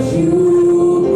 bersyukur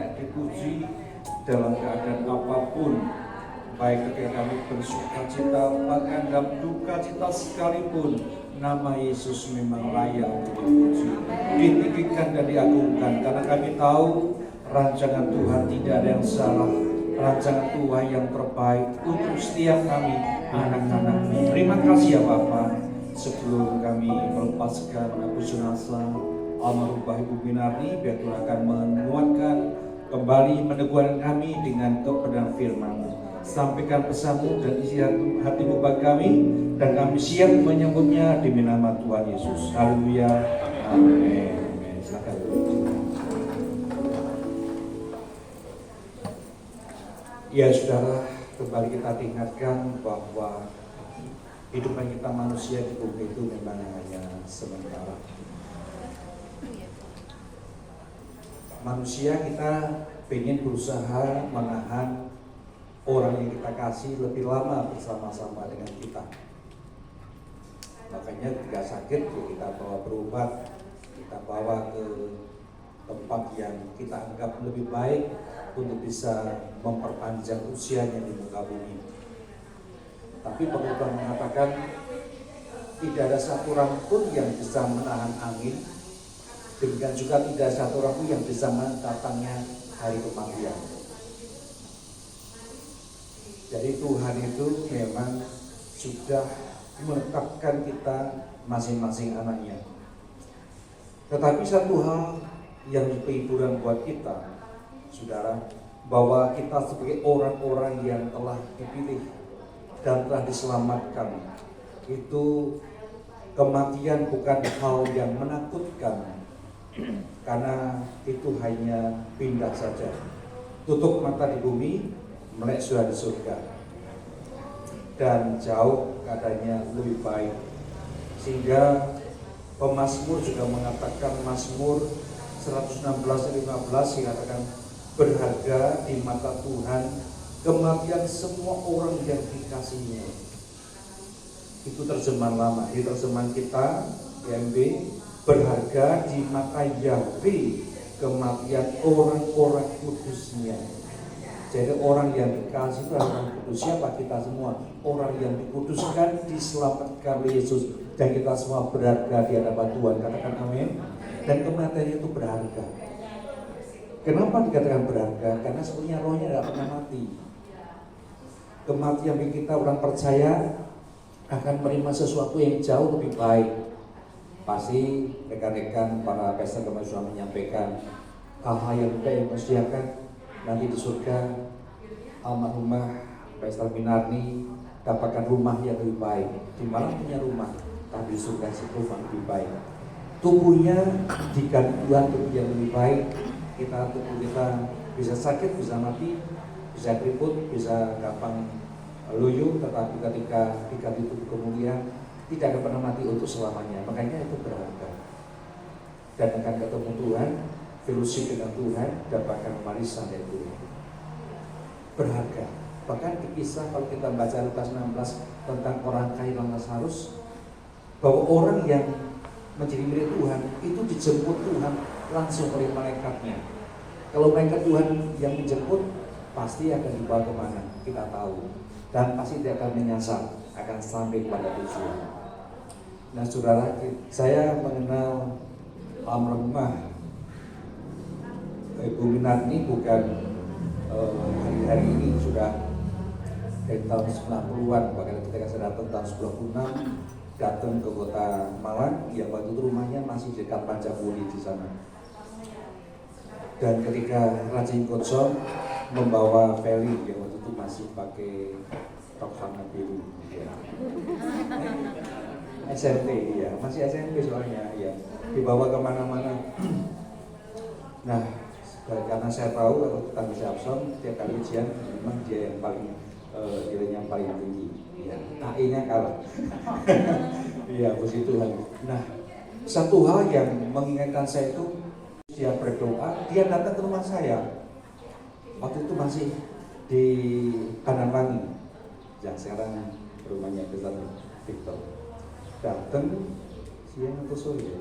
layak dipuji dalam keadaan apapun, baik ketika kami bersuka cita, bahkan dalam duka cita sekalipun. Nama Yesus memang layak untuk dipuji, ditinggikan dan diagungkan, karena kami tahu rancangan Tuhan tidak ada yang salah, rancangan Tuhan yang terbaik untuk setiap kami anak-anak-Mu. Terima kasih ya Bapak. Sebelum kami melepaskan Abu Sunasa almarhumah Ibu Minarni, biar Tuhan akan menguatkan kembali meneguhkan kami dengan kebenaran firman-Mu. Sampaikan pesan-Mu dan isi hati-Mu bagi kami, dan kami siap menyambutnya demi nama Tuhan Yesus. Haleluya. Amin. Silakan. Ya saudara, kembali kita ingatkan bahwa kehidupan kita manusia di bumi itu memang hanya sementara. Manusia kita ingin berusaha menahan orang yang kita kasih lebih lama bersama-sama dengan kita. Makanya ketika sakit ya kita bawa berobat, kita bawa ke tempat yang kita anggap lebih baik untuk bisa memperpanjang usianya di muka bumi. Tapi Tuhan mengatakan tidak ada satu orang pun yang bisa menahan angin, demikian juga tidak satu orang pun yang bisa menahan datangnya hari kematian. Jadi Tuhan itu memang sudah menetapkan kita masing-masing anaknya. Tetapi satu hal yang hiburan buat kita, saudara, bahwa kita sebagai orang-orang yang telah dipilih dan telah diselamatkan, itu kematian bukan hal yang menakutkan, karena itu hanya pindah saja. Tutup mata di bumi, melek sudah di surga, dan jauh keadaannya lebih baik. Sehingga pemazmur juga mengatakan, Mazmur 116:15 dikatakan, berharga di mata Tuhan kematian semua orang yang dikasihinya. Itu terjemahan lama. Di terjemahan kita IMB, berharga di mata Yahweh kematian orang-orang kudusnya. Jadi orang yang dikasih itu orang kudus. Siapa? Kita semua. Orang yang dikuduskan, diselamatkan oleh Yesus, dan kita semua berharga di hadapan Tuhan. Katakan amin. Dan kematian itu berharga. Kenapa dikatakan berharga? Karena sebenarnya rohnya tidak pernah mati. Kematian bagi kita orang percaya akan menerima sesuatu yang jauh lebih baik. Pasti rekan-rekan para pastor kemarin sudah menyampaikan hal-hal yang kita yang disediakan nanti di surga. Almarhumah Pastor Minarni dapatkan rumah yang lebih baik. Di mana punya rumah, tapi di surga rumah lebih baik. Tubuhnya diganti Tuhan tubuh yang lebih baik. Tubuh kita bisa sakit, bisa mati, bisa keriput, bisa gampang loyo, tetapi ketika diganti tubuh kemuliaan tidak akan pernah mati untuk selamanya. Makanya itu berharga. Dan akan ketemu Tuhan, fellowship dengan Tuhan, dapatkan warisan dari Tuhan. Berharga. Bahkan di kisah kalau kita baca Lukas 16 tentang orang kaya Lazarus, bahwa orang yang menjadi milik Tuhan itu dijemput Tuhan langsung oleh malaikatnya. Kalau malaikat Tuhan yang menjemput, pasti akan dibawa kemana? Kita tahu. Dan pasti dia akan menyasar, akan sampai pada tujuan. Nah saudara, saya mengenal almarhumah Ibu Minarni bukan hari-hari ini, sudah dari tahun 90-an, bahkan ketika saya datang tahun 96, datang ke kota Malang, ya waktu itu rumahnya masih dekat Pancapuri di sana. Dan ketika Raja Ingkotso membawa Feli, ya waktu itu masih pakai rok warna biru, ya. SMP, ya masih SMP soalnya, ya dibawa kemana-mana. Nah, karena saya tahu kalau kita bisa absen tiap kali ujian, memang dia yang paling nilainya paling tinggi, ya, KI-nya kalah. Iya, puji Tuhan. Nah, satu hal yang mengingatkan saya itu, dia berdoa, dia datang ke rumah saya. Waktu itu masih di Kananwangi, yang sekarang rumahnya besar Victor. Datang siang atau sore ya.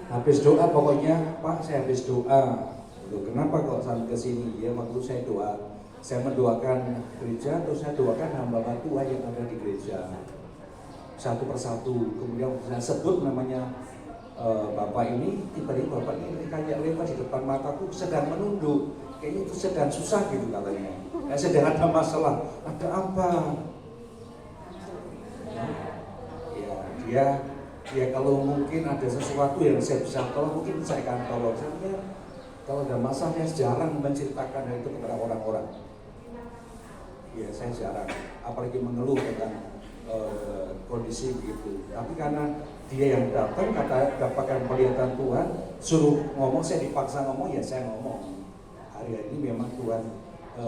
Habis doa pokoknya, Pak saya habis doa, Loh, kenapa kok sampai ke sini? Ya waktu saya mendoakan gereja, terus saya doakan hamba Tuhan yang ada di gereja satu persatu. Kemudian saya sebut namanya bapak ini, tiba-tiba bapak ini kayak lewat di depan mataku, sedang menunduk. Kayaknya itu sedang susah gitu katanya. Sedang ada masalah. Ada apa? Ya, dia kalau mungkin ada sesuatu yang saya bisa tolong, mungkin saya akan tolong. Sebenarnya kalau ada masalah saya jarang menceritakan hal itu kepada orang-orang. Ya saya jarang, apalagi mengeluh tentang kondisi begitu. Tapi karena dia yang datang, kata dapatkan penglihatan Tuhan, suruh ngomong, saya dipaksa ngomong, ya saya ngomong. Hari ini memang Tuhan,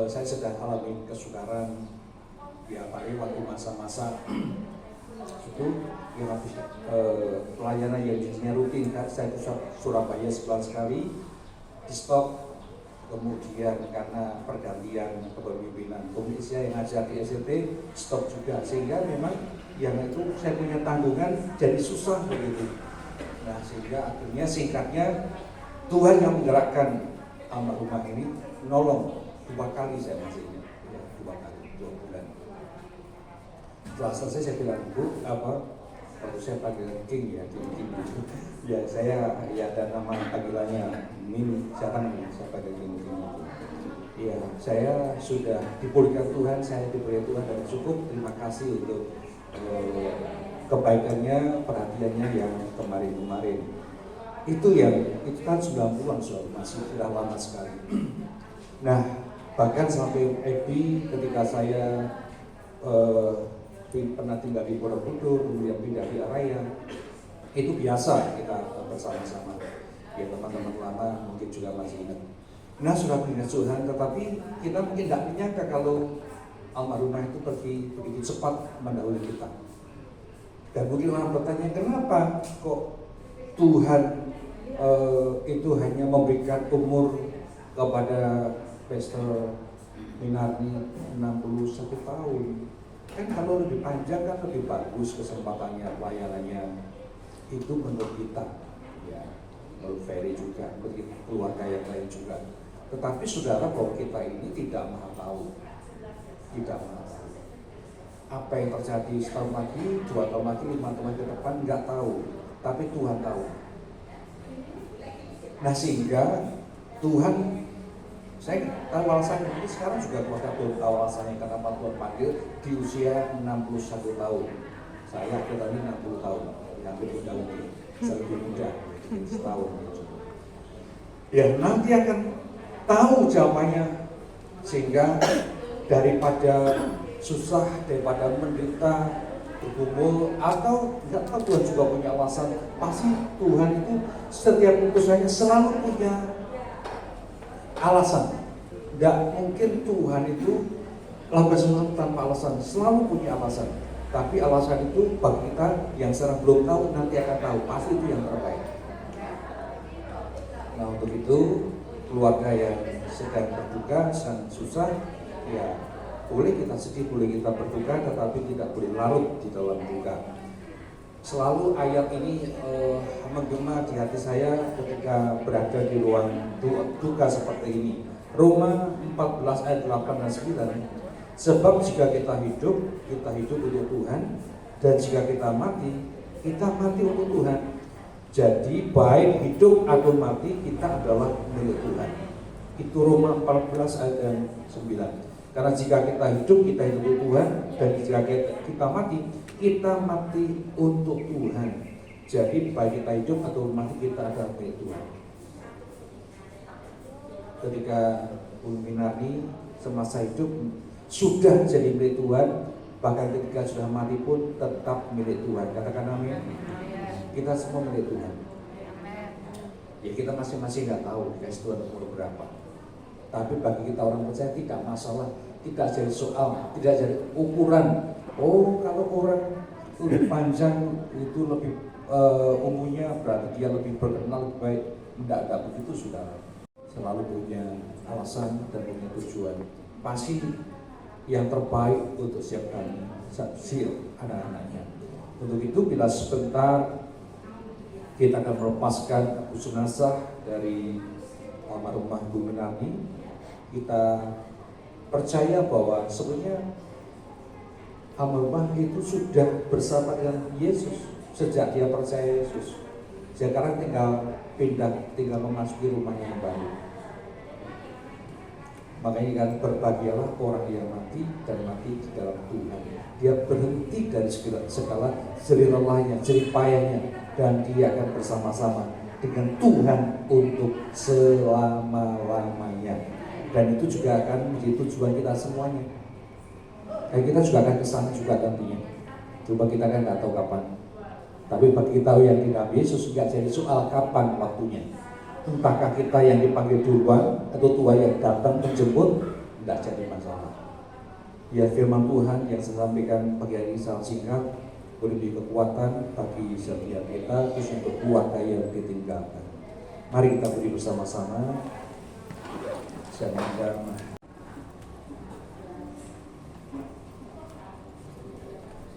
saya sedang alami kesukaran. Ya apalagi waktu masa-masa itu yang habis pelayanan yang biasanya rutin kan, saya ke Surabaya sebulan sekali, di stop. Kemudian karena pergantian kepemimpinan komisi yang ngajar di SLT stop juga, sehingga memang yang itu saya punya tanggungan jadi susah begitu. Nah sehingga akhirnya singkatnya Tuhan yang menggerakkan almarhumah ini nolong 2 kali saya masih ingat, ya, 2 kali 2 bulan. Setelah selesai saya bilang, Bu, kalau saya panggil King ya, King gitu. Ya saya ya ada nama panggilannya Min, jarang saya panggil King gitu. Ya saya sudah dipulihkan Tuhan, saya diberi Tuhan dan cukup. Terima kasih untuk kebaikannya, perhatiannya yang kemarin-kemarin. Itu kan 90-an masih sudah lama sekali. Nah bahkan sampai Ebi ketika saya pernah tinggal di Borobudur, kemudian pindah di Araya, itu biasa kita bersama-sama. Ya teman-teman lama mungkin juga masih ingat. Nah sudah punya Tuhan, tetapi kita mungkin tidak menyangka kalau almarhumah itu pergi begitu cepat mendahului kita. Dan mungkin orang bertanya, kenapa kok Tuhan itu hanya memberikan umur kepada Pastor Minarni 61 tahun. Kan kalau lebih panjang kan lebih bagus kesempatannya, pelayanannya. Itu menurut kita, ya, menurut Ferry juga, menurut keluarga yang lain juga. Tetapi saudara, bahwa kita ini tidak maha tahu, tidak maha tahu. Apa yang terjadi setahun lagi, 2 tahun lagi, 5 tahun ke depan nggak tahu, tapi Tuhan tahu. Nah sehingga Tuhan, saya tahu alasannya, ini sekarang juga keluarga belum tahu alasannya kenapa Tuhan panggil di usia 61 tahun. Saya tadi 60 tahun, yang lebih muda lagi, saya lebih muda, setahun. Ya nanti akan tahu jawabannya, sehingga daripada susah, daripada menderita, bergumul, atau nggak tahu Tuhan juga punya alasan. Pasti Tuhan itu setiap utusannya selalu punya alasan. Tidak mungkin Tuhan itu lakukan sesuatu tanpa alasan, selalu punya alasan. Tapi alasan itu bagi kita yang sekarang belum tahu, nanti akan tahu, pasti itu yang terbaik. Nah untuk itu keluarga yang sedang berduka, sedang susah, ya boleh kita sedih, boleh kita berduka, tetapi tidak boleh larut di dalam duka. Selalu ayat ini menggema di hati saya ketika berada di ruang duka seperti ini. Roma 14 ayat 8 dan 9. Sebab jika kita hidup untuk Tuhan, dan jika kita mati untuk Tuhan. Jadi baik hidup atau mati kita adalah milik Tuhan. Itu Roma 14 ayat 9. Karena jika kita hidup untuk Tuhan, dan jika kita mati untuk Tuhan. Jadi baik kita hidup atau mati kita adalah milik Tuhan. Ketika Bung Minarni semasa hidup sudah jadi milik Tuhan, bahkan ketika sudah mati pun tetap milik Tuhan. Katakan amin. Kita semua milik Tuhan. Ya kita masing-masing nggak tahu guys Tuhan umur berapa. Tapi bagi kita orang percaya tidak masalah, tidak jadi soal, tidak jadi ukuran. Oh kalau orang lebih panjang itu lebih umurnya berarti dia lebih berkenal lebih baik. Tidak begitu saudara. Selalu punya alasan dan punya tujuan. Pasti yang terbaik untuk siapkan anak-anaknya. Untuk itu bila sebentar kita akan melepaskan jenazah dari almarhumah Bu Menami, kita percaya bahwa sebenarnya almarhumah itu sudah bersama dengan Yesus sejak dia percaya Yesus. Sekarang tinggal memasuki rumahnya yang baru. Makanya kan berbahagialah orang yang mati dan mati di dalam Tuhan. Dia berhenti dari segala jerih lelahnya, jerih payahnya, dan dia akan bersama-sama dengan Tuhan untuk selama-lamanya. Dan itu juga akan menjadi tujuan kita semuanya. Dan kita juga akan kesana juga nantinya. Coba kita kan nggak tahu kapan. Tapi bagi kita yang di dalam Yesus nggak jadi soal kapan waktunya. Entahkah kita yang dipanggil duluan atau Tuhan yang datang menjemput, tidak jadi masalah. Ya, firman Tuhan yang saya sampaikan pagi hari ini sangat singkat, beri kekuatan bagi setiap kita, khusus untuk keluarga yang ditinggalkan. Mari kita beri bersama-sama. Saya mengundang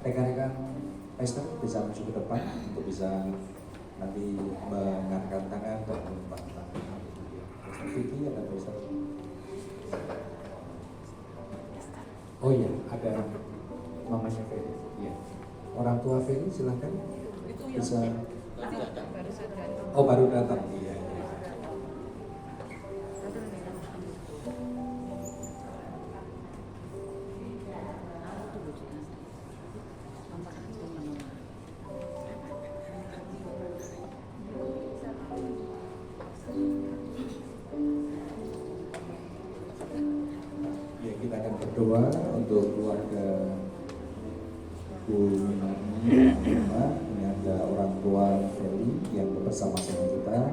rekan-rekan Pastor bisa maju ke depan untuk bisa nanti mengangkat tangan dan menumpang tangan. Pastor Vicky ada Pastor. Oh iya, ada mamanya Feli. Iya. Orang tua Feli silakan bisa. Oh baru datang. Iya. Kita akan berdoa untuk keluarga Bu Minami. Ini ada orang tua Feli yang bersama-sama kita.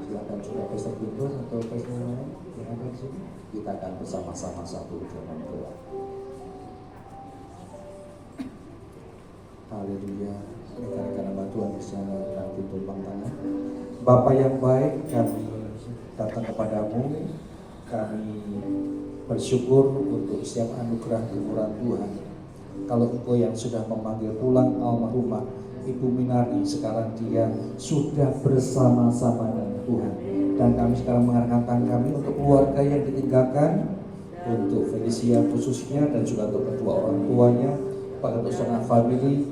Silakan juga Pastor Guntur atau Pastor lain yang ada di sini. Kita akan bersama-sama satu dalam doa. Haleluya. Rekan-rekan hamba Tuhan bisa nanti tumpang tangan. Bapa yang baik, kami datang kepadamu. Kami bersyukur untuk setiap anugerah kemurahan Tuhan. Kalau Engkau yang sudah memanggil pulang almarhumah Ibu Minari, sekarang dia sudah bersama-sama dengan Tuhan. Dan kami sekarang mengarahkan tangan kami untuk keluarga yang ditinggalkan, untuk Felicia khususnya dan juga untuk kedua orang tuanya, pada sanak family.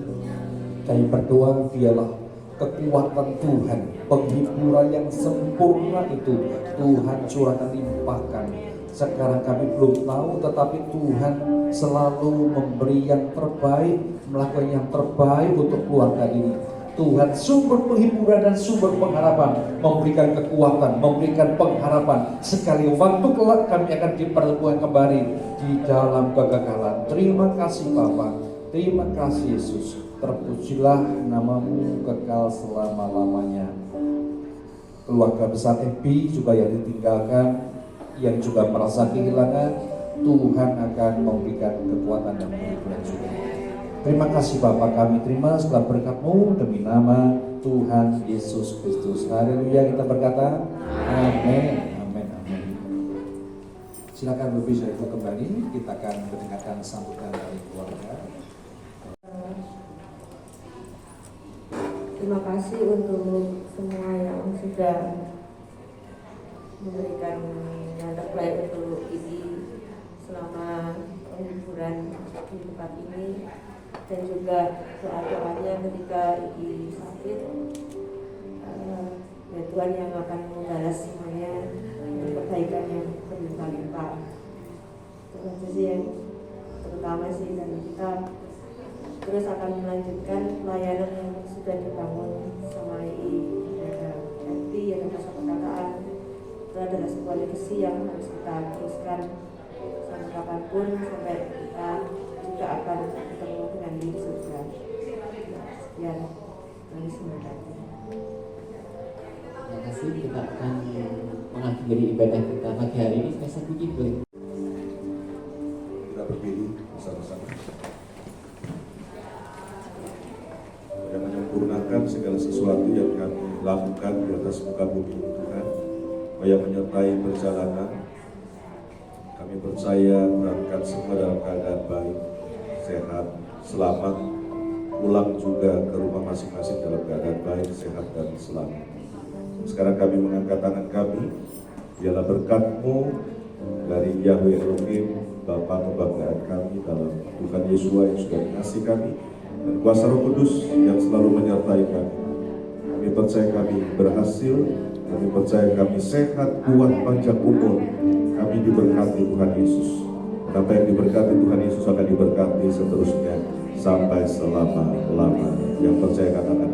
Kami berdoa biarlah kekuatan Tuhan, penghiburan yang sempurna itu Tuhan curahkan limpahkan. Sekarang kami belum tahu, tetapi Tuhan selalu memberi yang terbaik, melakukan yang terbaik untuk keluarga ini. Tuhan sumber penghiburan dan sumber pengharapan, memberikan kekuatan, memberikan pengharapan. Sekali waktu kelak kami akan dipertemukan kembali di dalam kegagalan. Terima kasih Bapa, terima kasih Yesus. Terpujilah namamu kekal selama-lamanya. Keluarga besar Ebi juga yang ditinggalkan, yang juga merasa kehilangan, Tuhan akan memberikan kekuatan dan penghiburan juga. Terima kasih Bapa, kami terima segala berkat-Mu demi nama Tuhan Yesus Kristus. Haleluya, kita berkata amin, amin, amin. Silakan lebih saya kembali, kita akan mendengarkan sambutan dari keluarga. Terima kasih untuk semua yang sudah memberikan yang terbaik untuk Ibi selama penghiburan di tempat ini, dan juga doa-doanya ketika Ibi sakit. Ya Tuhan yang akan membalas semuanya dengan kebaikan yang berlimpah-limpah. Terus yang terutama sih dari kita terus akan melanjutkan pelayanan yang sudah dibangun sama Ibi. Ada FP, ada masa perkataan. Itu adalah sebuah legacy yang harus kita teruskan sampai kapanpun, sampai kita juga akan bertemu dengan di surga. Sekian dari semua tadi. Terima kasih. Kita akan mengakhiri ibadah kita pagi hari ini. Saya sedikit boleh. Kita berdiri bersama-sama. Yang menyempurnakan segala sesuatu yang kami lakukan di atas muka bumi Tuhan, yang menyertai perjalanan. Kami percaya berangkat semua dalam keadaan baik, sehat, selamat, pulang juga ke rumah masing-masing dalam keadaan baik, sehat, dan selamat. Sekarang kami mengangkat tangan kami, Biarlah berkat-Mu dari Yahweh Elohim, Bapa kebanggaan kami dalam Tuhan Yesus yang sudah mengasihi kami, dan kuasa Roh Kudus yang selalu menyertai kami. Kami percaya kami berhasil, kami percaya kami sehat, kuat, panjang umur. Kami diberkati Tuhan Yesus. Dan apa yang diberkati Tuhan Yesus akan diberkati seterusnya sampai selama-lamanya. Yang percaya katakan